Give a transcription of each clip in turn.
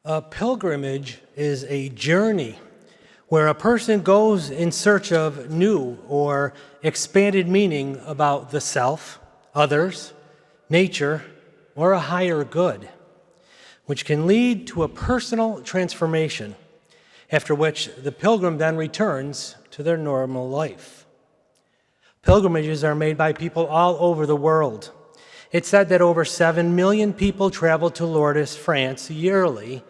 A pilgrimage is a journey where a person goes in search of new or expanded meaning about the self, others, nature, or a higher good, which can lead to a personal transformation, after which the pilgrim then returns to their normal life. Pilgrimages are made by people all over the world. It's said that over 7 million people travel to Lourdes, France yearly,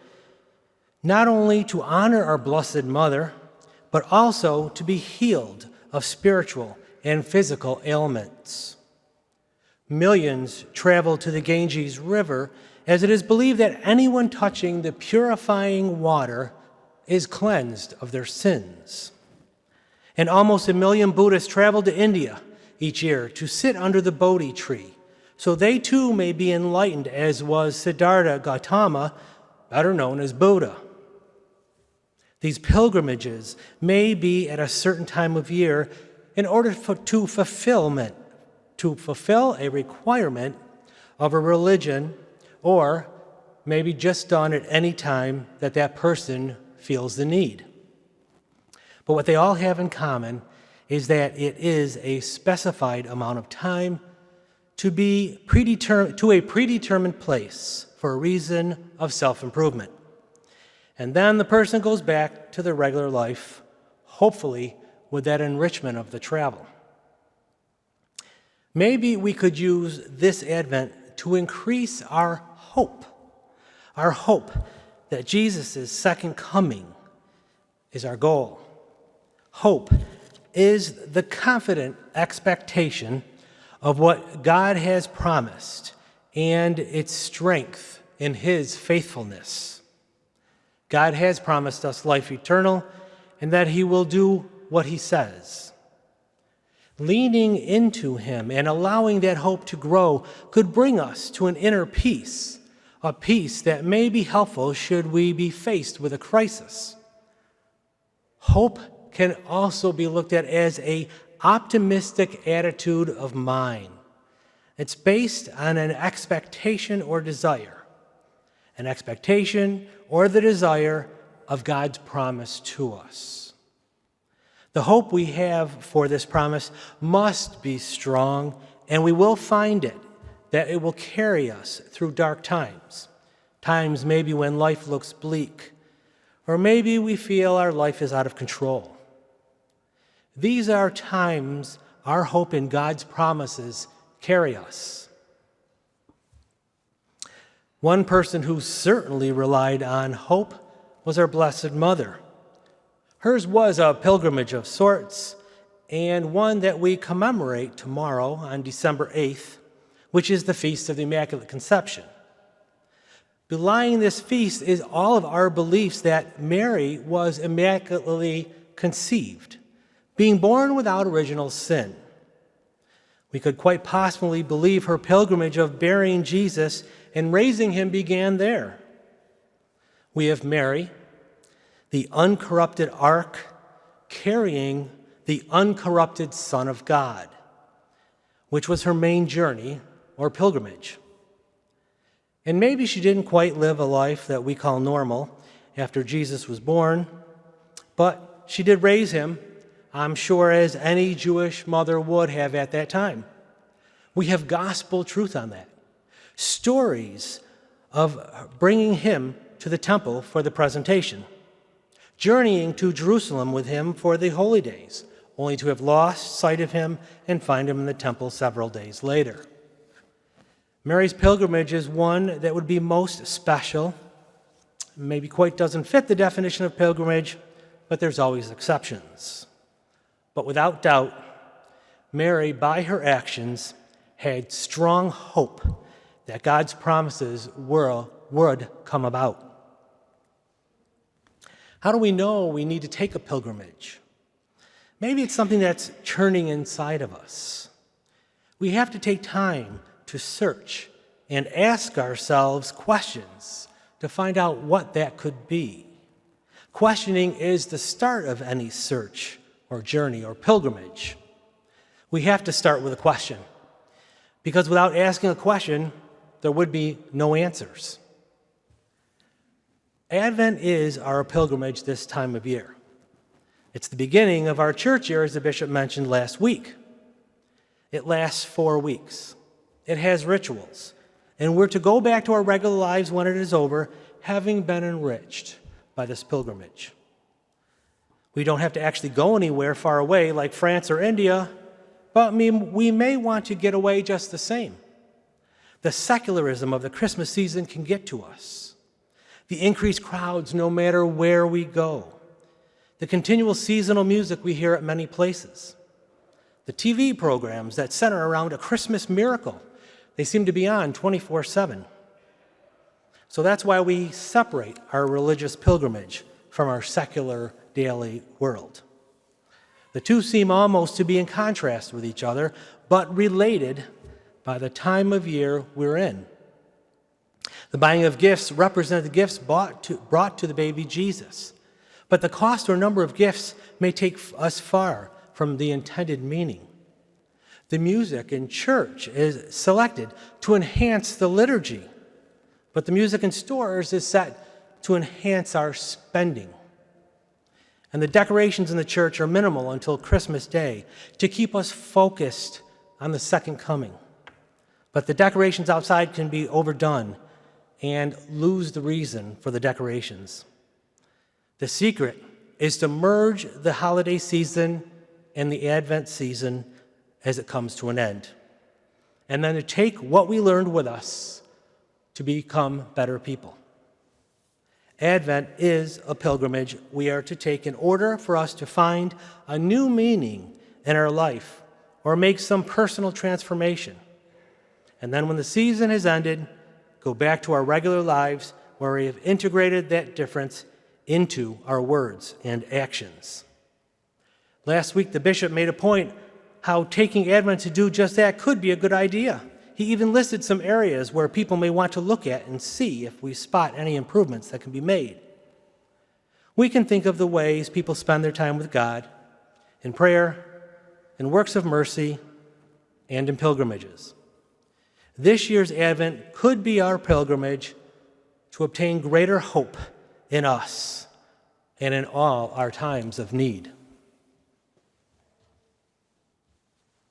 not only to honor our Blessed Mother, but also to be healed of spiritual and physical ailments. Millions travel to the Ganges River, as it is believed that anyone touching the purifying water is cleansed of their sins. And almost 1 million Buddhists travel to India each year to sit under the Bodhi tree, so they too may be enlightened, as was Siddhartha Gautama, better known as Buddha. These pilgrimages may be at a certain time of year in order to fulfill a requirement of a religion, or maybe just done at any time that that person feels the need. But what they all have in common is that it is a specified amount of time to a predetermined place for a reason of self-improvement. And then the person goes back to their regular life, hopefully with that enrichment of the travel. Maybe we could use this Advent to increase our hope that Jesus' second coming is our goal. Hope is the confident expectation of what God has promised and its strength in His faithfulness. God has promised us life eternal and that He will do what He says. Leaning into Him and allowing that hope to grow could bring us to an inner peace, a peace that may be helpful should we be faced with a crisis. Hope can also be looked at as an optimistic attitude of mind. It's based on an expectation or desire. An expectation or the desire of God's promise to us. The hope we have for this promise must be strong, and we will find that it will carry us through dark times. Times maybe when life looks bleak, or maybe we feel our life is out of control. These are times our hope in God's promises carry us. One person who certainly relied on hope was our Blessed Mother. Hers was a pilgrimage of sorts, and one that we commemorate tomorrow on December 8th, which is the Feast of the Immaculate Conception. Belying this feast is all of our beliefs that Mary was immaculately conceived, being born without original sin. We could quite possibly believe her pilgrimage of burying Jesus and raising him began there. We have Mary, the uncorrupted ark, carrying the uncorrupted Son of God, which was her main journey or pilgrimage. And maybe she didn't quite live a life that we call normal after Jesus was born, but she did raise him, I'm sure, as any Jewish mother would have at that time. We have gospel truth on that. Stories of bringing him to the temple for the presentation, journeying to Jerusalem with him for the holy days, only to have lost sight of him and find him in the temple several days later. Mary's pilgrimage is one that would be most special, maybe quite doesn't fit the definition of pilgrimage, but there's always exceptions. But without doubt, Mary, by her actions, had strong hope that God's promises would come about. How do we know we need to take a pilgrimage? Maybe it's something that's churning inside of us. We have to take time to search and ask ourselves questions to find out what that could be. Questioning is the start of any search or journey or pilgrimage. We have to start with a question, because without asking a question, there would be no answers. Advent is our pilgrimage this time of year. It's the beginning of our church year, as the bishop mentioned last week. It lasts 4 weeks. It has rituals. And we're to go back to our regular lives when it is over, having been enriched by this pilgrimage. We don't have to actually go anywhere far away like France or India, but we may want to get away just the same. The secularism of the Christmas season can get to us. The increased crowds no matter where we go. The continual seasonal music we hear at many places. The TV programs that center around a Christmas miracle. They seem to be on 24/7. So that's why we separate our religious pilgrimage from our secular daily world. The two seem almost to be in contrast with each other, but related by the time of year we're in. The buying of gifts represent the gifts brought to the baby Jesus. But the cost or number of gifts may take us far from the intended meaning. The music in church is selected to enhance the liturgy, but the music in stores is set to enhance our spending. And the decorations in the church are minimal until Christmas Day to keep us focused on the second coming. But the decorations outside can be overdone and lose the reason for the decorations. The secret is to merge the holiday season and the Advent season as it comes to an end, and then to take what we learned with us to become better people. Advent is a pilgrimage we are to take in order for us to find a new meaning in our life or make some personal transformation. And then when the season has ended, go back to our regular lives where we have integrated that difference into our words and actions. Last week, the bishop made a point how taking Advent to do just that could be a good idea. He even listed some areas where people may want to look at and see if we spot any improvements that can be made. We can think of the ways people spend their time with God, in prayer, in works of mercy, and in pilgrimages. This year's Advent could be our pilgrimage to obtain greater hope in us and in all our times of need.